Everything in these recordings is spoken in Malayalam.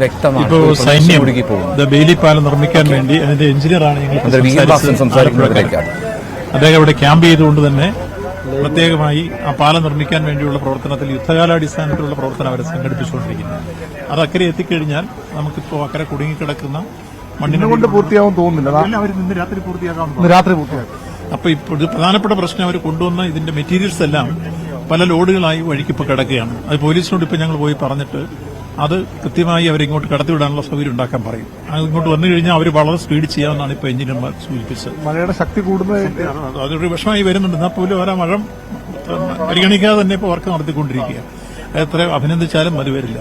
ഇപ്പോൾ സൈന്യം ബെയിലി പാലം നിർമ്മിക്കാൻ വേണ്ടി അതിന്റെ എഞ്ചിനീയറാണ് ഞങ്ങൾ അദ്ദേഹം ഇവിടെ ക്യാമ്പ് ചെയ്തുകൊണ്ട് തന്നെ പ്രത്യേകമായി ആ പാലം നിർമ്മിക്കാൻ വേണ്ടിയുള്ള പ്രവർത്തനത്തിൽ യുദ്ധകാലാടിസ്ഥാനത്തിലുള്ള പ്രവർത്തനം അവരെ സംഘടിപ്പിച്ചുകൊണ്ടിരിക്കുന്നത്. അത് അക്കരെ എത്തിക്കഴിഞ്ഞാൽ നമുക്കിപ്പോൾ അക്കരെ കുടുങ്ങിക്കിടക്കുന്ന മണ്ണിനെ കൊണ്ട് പൂർത്തിയാവും തോന്നുന്നില്ല. അവർ ഇന്ന് രാത്രി പൂർത്തിയാക്കാം. അപ്പൊ ഇപ്പോൾ ഇത് പ്രധാനപ്പെട്ട പ്രശ്നം അവർ കൊണ്ടുവന്ന ഇതിന്റെ മെറ്റീരിയൽസ് എല്ലാം പല ലോഡുകളായി വഴിക്കിപ്പോൾ കിടക്കുകയാണ്. അത് പോലീസിനോട് ഇപ്പൊ ഞങ്ങൾ പോയി പറഞ്ഞിട്ട് അത് കൃത്യമായി അവരിങ്ങോട്ട് കടത്തിവിടാനുള്ള സൗകര്യം ഉണ്ടാക്കാൻ പറയും. ഇങ്ങോട്ട് വന്നു കഴിഞ്ഞാൽ അവർ വളരെ സ്പീഡ് ചെയ്യാമെന്നാണ് ഇപ്പോൾ എഞ്ചിനീയർമാർ സൂചിപ്പിച്ചത്. മഴയുടെ ശക്തി കൂടുന്നത് അതൊരു വിഷമമായി വരുന്നുണ്ട്. എന്നാൽ പോലും അവരാ മഴ പരിഗണിക്കാതെ തന്നെ ഇപ്പോൾ വർക്ക് നടത്തിക്കൊണ്ടിരിക്കുക. എത്ര അഭിനന്ദിച്ചാലും മതി വരില്ല.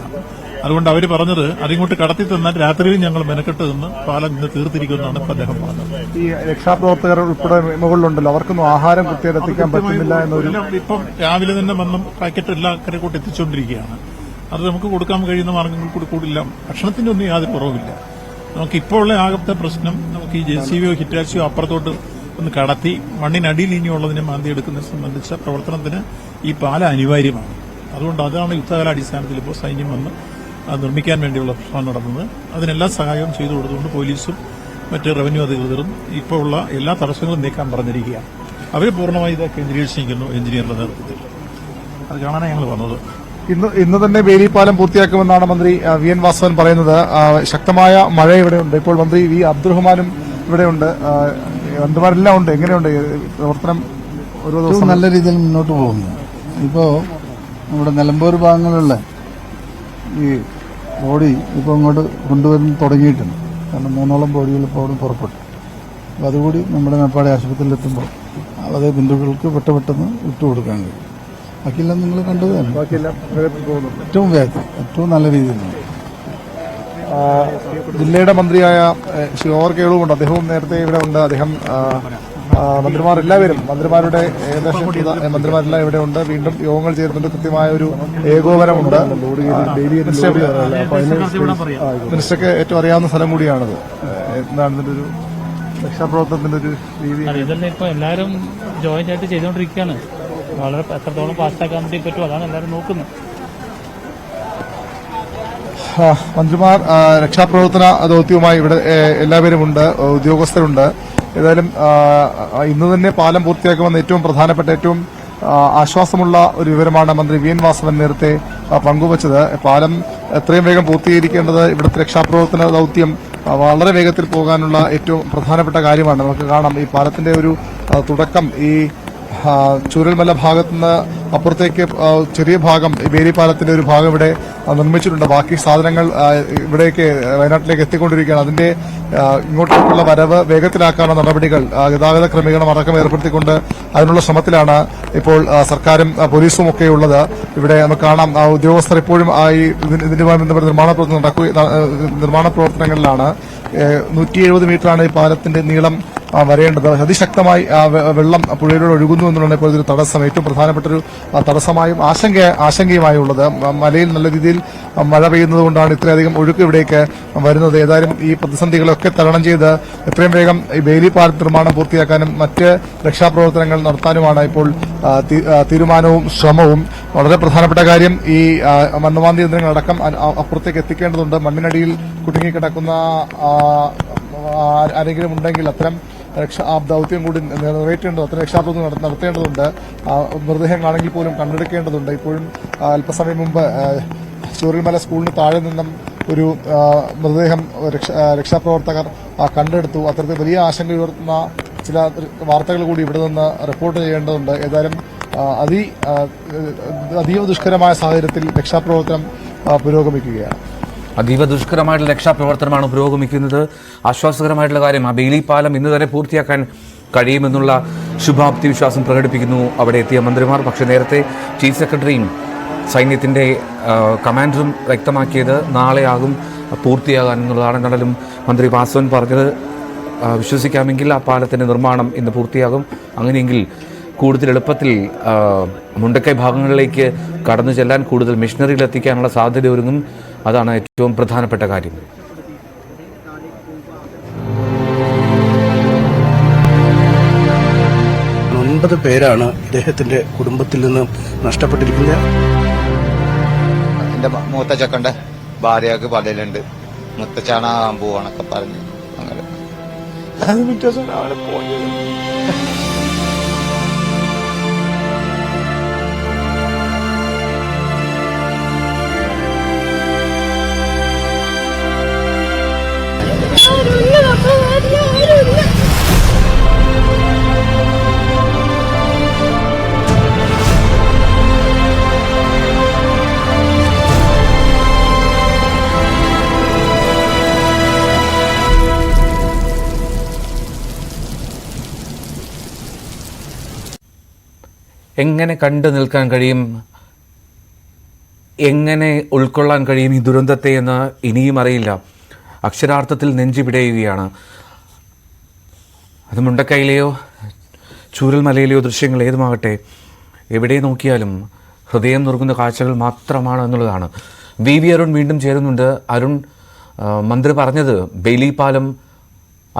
അതുകൊണ്ട് അവർ പറഞ്ഞത് അതിങ്ങോട്ട് കടത്തി തന്നാൽ രാത്രിയിൽ ഞങ്ങൾ മെനക്കെട്ട് നിന്ന് പാലം ഇന്ന് തീർത്തിരിക്കുമെന്നാണ് ഇപ്പൊ അദ്ദേഹം പറഞ്ഞത്. ഈ രക്ഷാപ്രവർത്തകർ ഉൾപ്പെടെ മുകളിലുണ്ടല്ലോ, അവർക്കൊന്നും ആഹാരം കൃത്യമായി എത്തിക്കാൻ പറ്റുന്നില്ല എന്നൊരു ഇപ്പം രാവിലെ തന്നെ വന്നും പാക്കറ്റ് എല്ലാ അക്കരെ കൂട്ടി എത്തിച്ചുകൊണ്ടിരിക്കുകയാണ്. അത് നമുക്ക് കൊടുക്കാൻ കഴിയുന്ന മാർഗ്ഗങ്ങൾ കൂടി കൂടില്ല. ഭക്ഷണത്തിന്റെ ഒന്നും യാതൊരു കുറവില്ല. നമുക്ക് ഇപ്പോൾ ഉള്ള ആകത്തെ പ്രശ്നം നമുക്ക് ഈ JCBയോ ഹിറ്റാച്ചിയോ അപ്പുറത്തോട്ട് ഒന്ന് കടത്തി മണ്ണിനടിയിൽ ഇനിയുള്ളതിനെ മാന്തി എടുക്കുന്നതിനെ സംബന്ധിച്ച പ്രവർത്തനത്തിന് ഈ പാലം അനിവാര്യമാണ്. അതുകൊണ്ട് അതാണ് യുദ്ധകാലാടിസ്ഥാനത്തിൽ ഇപ്പോൾ സൈന്യം വന്ന് അത് നിർമ്മിക്കാൻ വേണ്ടിയുള്ള ശ്രമം നടന്നത്. അതിനെല്ലാ സഹായവും ചെയ്തു കൊടുത്തുകൊണ്ട് പോലീസും മറ്റ് റവന്യൂ അധികൃതരും ഇപ്പോൾ ഉള്ള എല്ലാ തടസ്സങ്ങളും നീക്കാൻ പറഞ്ഞിരിക്കുകയാണ്. അവർ പൂർണ്ണമായി ഇത് കേന്ദ്രീകരിച്ചിരിക്കുന്നു എഞ്ചിനീയറുടെ നേതൃത്വത്തിൽ. അത് കാണാനാണ് ഞങ്ങൾ വന്നത്. ഇന്ന് തന്നെ ബെയിലി പാലം പൂർത്തിയാക്കുമെന്നാണ് മന്ത്രി VN വാസവൻ പറയുന്നത്. ശക്തമായ മഴ ഇവിടെയുണ്ട്. ഇപ്പോൾ മന്ത്രി V അബ്ദുറഹ്മാനും ഇവിടെയുണ്ട്. മന്ത്രിമാരെല്ലാം ഉണ്ട്. എങ്ങനെയുണ്ട് പ്രവർത്തനം? ഓരോ ദിവസം നല്ല രീതിയിൽ മുന്നോട്ട് പോകുന്നു. ഇപ്പോൾ നമ്മുടെ നിലമ്പൂർ ഭാഗങ്ങളിലുള്ള ഈ ബോഡി ഇപ്പോൾ ഇങ്ങോട്ട് കൊണ്ടുവരുന്ന തുടങ്ങിയിട്ടുണ്ട്. കാരണം 3ഓളം ബോഡികൾ ഇപ്പോൾ അവിടെ പുറപ്പെട്ടു. അപ്പോൾ അതുകൂടി നമ്മുടെ മേപ്പാടി ആശുപത്രിയിലെത്തുമ്പോൾ അത് ബന്ധുക്കൾക്ക് പെട്ടെന്ന് വിട്ടുകൊടുക്കാൻ കഴിയും. ബാക്കിയെല്ലാം നിങ്ങൾ കണ്ടത് തന്നെ. ഏറ്റവും വേഗത്തിൽ ഏറ്റവും നല്ല രീതിയിലാണ്. ജില്ലയുടെ മന്ത്രിയായ ശ്രീ OR കേളുവുണ്ട്. അദ്ദേഹവും നേരത്തെ ഇവിടെ ഉണ്ട്. അദ്ദേഹം മന്ത്രിമാരുടെ ഏകദേശം മന്ത്രിമാരെല്ലാം ഇവിടെ ഉണ്ട്. വീണ്ടും യോഗങ്ങൾ ചേരുന്നുണ്ട്. കൃത്യമായ ഒരു ഏകോപനമുണ്ട്. മിനിസ്റ്റർക്ക് ഏറ്റവും അറിയാവുന്ന സ്ഥലം കൂടിയാണത്. എന്താണ് ഇതിന്റെ ഒരു രക്ഷാപ്രവർത്തനത്തിന്റെ ഒരു രീതി? ഇതെല്ലാം ഇപ്പൊ എല്ലാവരും ജോയിന്റ് ആയിട്ട് ചെയ്തുകൊണ്ടിരിക്കുകയാണ്. വളരെ എത്രത്തോളം ഫാസ്റ്റാക്കാൻ വേണ്ടി പറ്റും, അതാണ് എല്ലാവരും നോക്കുന്നത്. മന്ത്രിമാർ രക്ഷാപ്രവർത്തന ദൌത്യവുമായി ഇവിടെ എല്ലാവരും ഉണ്ട്, ഉദ്യോഗസ്ഥരുണ്ട്. ഏതായാലും ഇന്ന് തന്നെ പാലം പൂർത്തിയാക്കുമെന്ന് ഏറ്റവും പ്രധാനപ്പെട്ട ഏറ്റവും ആശ്വാസമുള്ള ഒരു വിവരമാണ് മന്ത്രി VN വാസവൻ നേരത്തെ പങ്കുവച്ചത്. പാലം എത്രയും വേഗം പൂർത്തീകരിക്കേണ്ടത് ഇവിടുത്തെ രക്ഷാപ്രവർത്തന ദൌത്യം വളരെ വേഗത്തിൽ പോകാനുള്ള ഏറ്റവും പ്രധാനപ്പെട്ട കാര്യമാണ്. നമുക്ക് കാണാം ഈ പാലത്തിന്റെ ഒരു തുടക്കം ഈ ചൂരൽമല ഭാഗത്തുനിന്ന് അപ്പുറത്തേക്ക് ചെറിയ ഭാഗം ബേലി പാലത്തിന്റെ ഒരു ഭാഗം ഇവിടെ നിർമ്മിച്ചിട്ടുണ്ട്. ബാക്കി സാധനങ്ങൾ ഇവിടേക്ക് വയനാട്ടിലേക്ക് എത്തിക്കൊണ്ടിരിക്കുകയാണ്. അതിന്റെ ഇങ്ങോട്ടേക്കുള്ള വരവ് വേഗത്തിലാക്കാനുള്ള നടപടികൾ ഗതാഗത ക്രമീകരണം അടക്കം ഏർപ്പെടുത്തിക്കൊണ്ട് അതിനുള്ള ശ്രമത്തിലാണ് ഇപ്പോൾ സർക്കാരും പോലീസും ഒക്കെ ഉള്ളത്. ഇവിടെ നമുക്ക് കാണാം ഉദ്യോഗസ്ഥർ ഇപ്പോഴും ഇതിനുമായി ബന്ധപ്പെട്ട നിർമ്മാണ പ്രവർത്തനങ്ങളിലാണ്. 170 മീറ്ററാണ് ഈ പാലത്തിന്റെ നീളം വരേണ്ടത്. അതിശക്തമായി വെള്ളം പുഴയിലൂടെ ഒഴുകുന്നു എന്നുള്ളതാണ് ഇപ്പോൾ ഇതൊരു തടസ്സം, ഏറ്റവും പ്രധാനപ്പെട്ട ഒരു തടസ്സമായും ആശങ്കയുമായി ഉള്ളത്. മലയിൽ നല്ല രീതിയിൽ മഴ പെയ്യുന്നതുകൊണ്ടാണ് ഇത്രയധികം ഒഴുക്ക് ഇവിടേക്ക് വരുന്നത്. ഏതായാലും ഈ പ്രതിസന്ധികളൊക്കെ തരണം ചെയ്ത് എത്രയും വേഗം ഈ ബെയിലി പാലം നിർമ്മാണം പൂർത്തിയാക്കാനും മറ്റ് രക്ഷാപ്രവർത്തനങ്ങൾ നടത്താനുമാണ് ഇപ്പോൾ തീരുമാനവും ശ്രമവും. വളരെ പ്രധാനപ്പെട്ട കാര്യം ഈ മണ്ണുമാന്തി യന്ത്രങ്ങളടക്കം അപ്പുറത്തേക്ക് എത്തിക്കേണ്ടതുണ്ട്. മണ്ണിനടിയിൽ കുടുങ്ങിക്കിടക്കുന്ന ആരെങ്കിലും ഉണ്ടെങ്കിൽ അത്തരം ദൌത്യം കൂടി നിറവേറ്റേണ്ടത്, അത്തരം രക്ഷാപ്രവർത്തനം നടത്തേണ്ടതുണ്ട്. മൃതദേഹങ്ങളാണെങ്കിൽ പോലും കണ്ടെടുക്കേണ്ടതുണ്ട്. ഇപ്പോഴും അല്പസമയം മുമ്പ് ചൂരൽമല സ്കൂളിന് താഴെ നിന്നും ഒരു മൃതദേഹം രക്ഷാപ്രവർത്തകർ കണ്ടെടുത്തു. അത്തരത്തിൽ വലിയ ആശങ്ക ഉയർത്തുന്ന ചില വാർത്തകൾ കൂടി ഇവിടെ നിന്ന് റിപ്പോർട്ട് ചെയ്യേണ്ടതുണ്ട്. ഏതായാലും അതീവ ദുഷ്കരമായ സാഹചര്യത്തിൽ രക്ഷാപ്രവർത്തനം പുരോഗമിക്കുകയാണ്. അതീവ ദുഷ്കരമായിട്ടുള്ള രക്ഷാപ്രവർത്തനമാണ് പുരോഗമിക്കുന്നത്. ആശ്വാസകരമായിട്ടുള്ള കാര്യം ആ ബെയിലി പാലം ഇന്ന് തന്നെ പൂർത്തിയാക്കാൻ കഴിയുമെന്നുള്ള ശുഭാപ്തി വിശ്വാസം പ്രകടിപ്പിക്കുന്നു അവിടെ എത്തിയ മന്ത്രിമാർ. പക്ഷേ നേരത്തെ ചീഫ് സെക്രട്ടറിയും സൈന്യത്തിൻ്റെ കമാൻഡറും വ്യക്തമാക്കിയത് നാളെയാകും പൂർത്തിയാകാൻ എന്നുള്ളതാണ്. എന്നാലും മന്ത്രി വാസവൻ പറഞ്ഞത് വിശ്വസിക്കാമെങ്കിൽ ആ പാലത്തിൻ്റെ നിർമ്മാണം ഇന്ന് പൂർത്തിയാകും. അങ്ങനെയെങ്കിൽ കൂടുതൽ എളുപ്പത്തിൽ മുണ്ടക്കൈ ഭാഗങ്ങളിലേക്ക് കടന്നു ചെല്ലാൻ കൂടുതൽ മെഷീനറികൾ എത്തിക്കാനുള്ള സാധ്യത ഒരുങ്ങും. അതാണ് ഏറ്റവും പ്രധാനപ്പെട്ട കാര്യം. 9 പേരാണ് ഇദ്ദേഹത്തിന്റെ കുടുംബത്തിൽ നിന്ന് നഷ്ടപ്പെട്ടിരിക്കുന്നത്. എൻ്റെ മൂത്ത ചെക്കൻ്റെ ഭാര്യക്ക് പടലുണ്ട്, മുത്തച്ചാണാകാൻ പോവാണൊക്കെ പറഞ്ഞു. അങ്ങനെ അത് പിറ്റേ ദിവസം രാവിലെ പോയത്. എങ്ങനെ കണ്ടു നിൽക്കാൻ കഴിയും, എങ്ങനെ ഉൾക്കൊള്ളാൻ കഴിയും ഈ ദുരന്തത്തെ എന്ന് ഇനിയും അറിയില്ല. അക്ഷരാർത്ഥത്തിൽ നെഞ്ചു പിടയുകയാണ്. അത് മുണ്ടക്കൈയിലെയോ ചൂരൽമലയിലെയോ ദൃശ്യങ്ങൾ ഏതുമാകട്ടെ, എവിടെ നോക്കിയാലും ഹൃദയം നുറുങ്ങുന്ന കാഴ്ചകൾ മാത്രമാണ് എന്നുള്ളതാണ്. വി അരുൺ വീണ്ടും ചേരുന്നുണ്ട്. അരുൺ, മന്ത്രി പറഞ്ഞത് ബെയിലി പാലം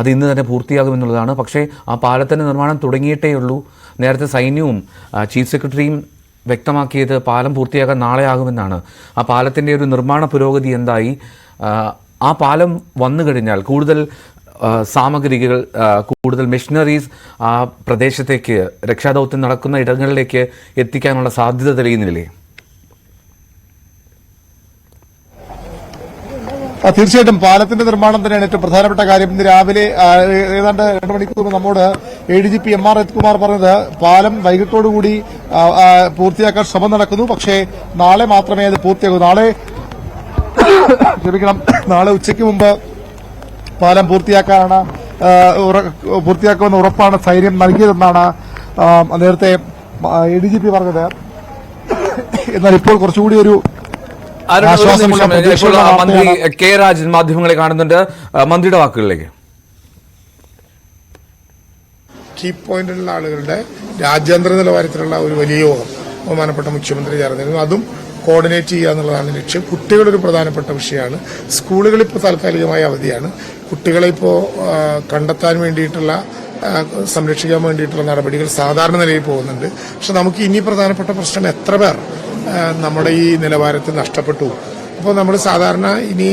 അത് ഇന്ന് തന്നെ പൂർത്തിയാകുമെന്നുള്ളതാണ്. പക്ഷേ ആ പാലത്തിൻ്റെ നിർമ്മാണം തുടങ്ങിയിട്ടേ ഉള്ളൂ. നേരത്തെ സൈന്യവും ചീഫ് സെക്രട്ടറിയും വ്യക്തമാക്കിയത് പാലം പൂർത്തിയാക്കാൻ നാളെ ആകുമെന്നാണ്. ആ പാലത്തിൻ്റെ ഒരു നിർമ്മാണ പുരോഗതി എന്തായി? ആ പാലം വന്നു കഴിഞ്ഞാൽ കൂടുതൽ സാമഗ്രികൾ, കൂടുതൽ മെഷീനറീസ് ആ പ്രദേശത്തേക്ക്, രക്ഷാദൗത്യം നടക്കുന്ന ഇടങ്ങളിലേക്ക് എത്തിക്കാനുള്ള സാധ്യത തെളിയുന്നില്ലേ? തീർച്ചയായിട്ടും പാലത്തിന്റെ നിർമ്മാണം തന്നെയാണ് ഏറ്റവും പ്രധാനപ്പെട്ട കാര്യം. ഇന്ന് രാവിലെ ഏതാണ്ട് 2 മണിക്കൂർ മുമ്പ് നമ്മോട് ADGP MR രത്കുമാർ പറഞ്ഞത് പാലം വൈകിട്ടോടുകൂടി പൂർത്തിയാക്കാൻ ശ്രമം നടക്കുന്നു. പക്ഷേ നാളെ മാത്രമേ അത് പൂർത്തിയാകൂ. നാളെ ഉച്ചയ്ക്ക് മുമ്പ് പാലം പൂർത്തിയാക്കുമെന്ന ഉറപ്പാണ് സൈന്യം നൽകിയതെന്നാണ് നേരത്തെ ADGP പറഞ്ഞത്. എന്നാൽ ഇപ്പോൾ കുറച്ചുകൂടി ഒരു മന്ത്രി കെ രാജൻ മാധ്യമങ്ങളെ കാണുന്നുണ്ട്. മന്ത്രിയുടെ വാക്കുകളിലേക്ക്. കീ പോയിന്റിലുള്ള ആളുകളുടെ രാജ്യാന്തര നിലവാരത്തിലുള്ള ഒരു വലിയ യോഗം ബഹുമാനപ്പെട്ട മുഖ്യമന്ത്രി ചേർന്നിരുന്നു. അതും കോർഡിനേറ്റ് ചെയ്യുക എന്നുള്ളതാണ് ലക്ഷ്യം. കുട്ടികളൊരു പ്രധാനപ്പെട്ട വിഷയമാണ്. സ്കൂളുകളിപ്പോൾ താൽക്കാലികമായ അവധിയാണ്. കുട്ടികളെ ഇപ്പോൾ കണ്ടെത്താൻ വേണ്ടിയിട്ടുള്ള, സംരക്ഷിക്കാൻ വേണ്ടിയിട്ടുള്ള നടപടികൾ സാധാരണ നിലയിൽ പോകുന്നുണ്ട്. പക്ഷെ നമുക്ക് ഇനി പ്രധാനപ്പെട്ട പ്രശ്നം എത്ര പേർ നമ്മുടെ ഈ നിലവാരത്തിൽ നഷ്ടപ്പെട്ടു. അപ്പോൾ നമ്മൾ സാധാരണ ഇനി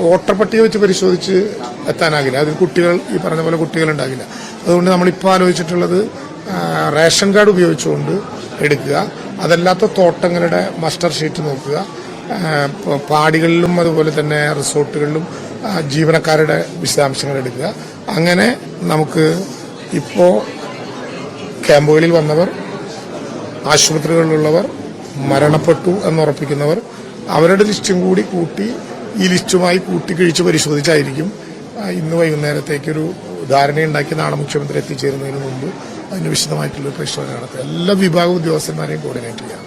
വോട്ടർ പട്ടിക വെച്ച് പരിശോധിച്ച് എത്താനാകില്ല. അതിൽ കുട്ടികൾ, ഈ പറഞ്ഞ പോലെ കുട്ടികളുണ്ടാകില്ല. അതുകൊണ്ട് നമ്മളിപ്പോൾ ആലോചിച്ചിട്ടുള്ളത് റേഷൻ കാർഡ് ഉപയോഗിച്ചുകൊണ്ട് എടുക്കുക, അതല്ലാത്ത തോട്ടങ്ങളുടെ മസ്റ്റർ ഷീറ്റ് നോക്കുക, പാടികളിലും അതുപോലെ തന്നെ റിസോർട്ടുകളിലും ജീവനക്കാരുടെ വിശദാംശങ്ങൾ എടുക്കുക. അങ്ങനെ നമുക്ക് ഇപ്പോൾ ക്യാമ്പുകളിൽ വന്നവർ, ആശുപത്രികളിലുള്ളവർ, മരണപ്പെട്ടു എന്നുറപ്പിക്കുന്നവർ, അവരുടെ ലിസ്റ്റും കൂടി കൂട്ടി ഈ ലിസ്റ്റുമായി കൂട്ടിക്കിഴിച്ച് പരിശോധിച്ചായിരിക്കും ഇന്ന് വൈകുന്നേരത്തേക്കൊരു ധാരണയുണ്ടാക്കി നാളെ മുഖ്യമന്ത്രി എത്തിച്ചേരുന്നതിന് മുമ്പ് അതിന് വിശദമായിട്ടുള്ള പരിശോധന നടത്തുക. എല്ലാ വിഭാഗം ഉദ്യോഗസ്ഥന്മാരെയും കോർഡിനേറ്റ് ചെയ്യാം.